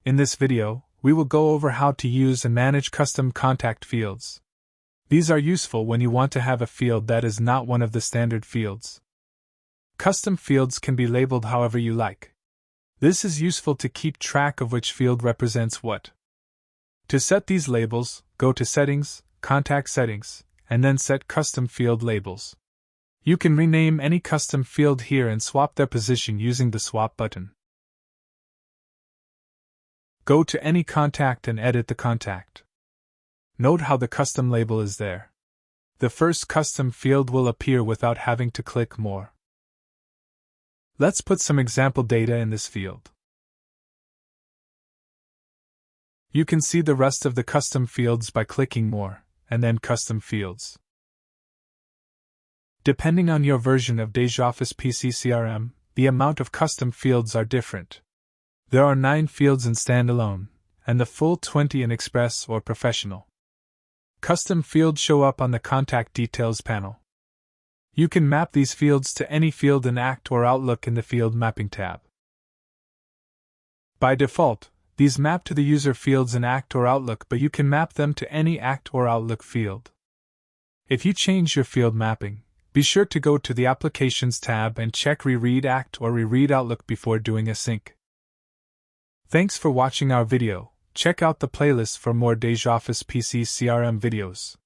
In this video, we will go over how to use and manage custom contact fields. These are useful when you want to have a field that is not one of the standard fields. Custom fields can be labeled however you like. This is useful to keep track of which field represents what. To set these labels, go to Settings, Contact Settings, and then set Custom Field Labels. You can rename any custom field here and swap their position using the Swap button. Go to any contact and edit the contact. Note how the custom label is there. The first custom field will appear without having to click More. Let's put some example data in this field. You can see the rest of the custom fields by clicking More, and then Custom Fields. Depending on your version of DejaOffice PC CRM, the amount of custom fields are different. There are 9 fields in Standalone, and the full 20 in Express or Professional. Custom fields show up on the Contact Details panel. You can map these fields to any field in Act or Outlook in the Field Mapping tab. By default, these map to the user fields in Act or Outlook, but you can map them to any Act or Outlook field. If you change your field mapping, be sure to go to the Applications tab and check Reread Act or Reread Outlook before doing a sync. Thanks for watching our video. Check out the playlist for more DejaOffice PC CRM videos.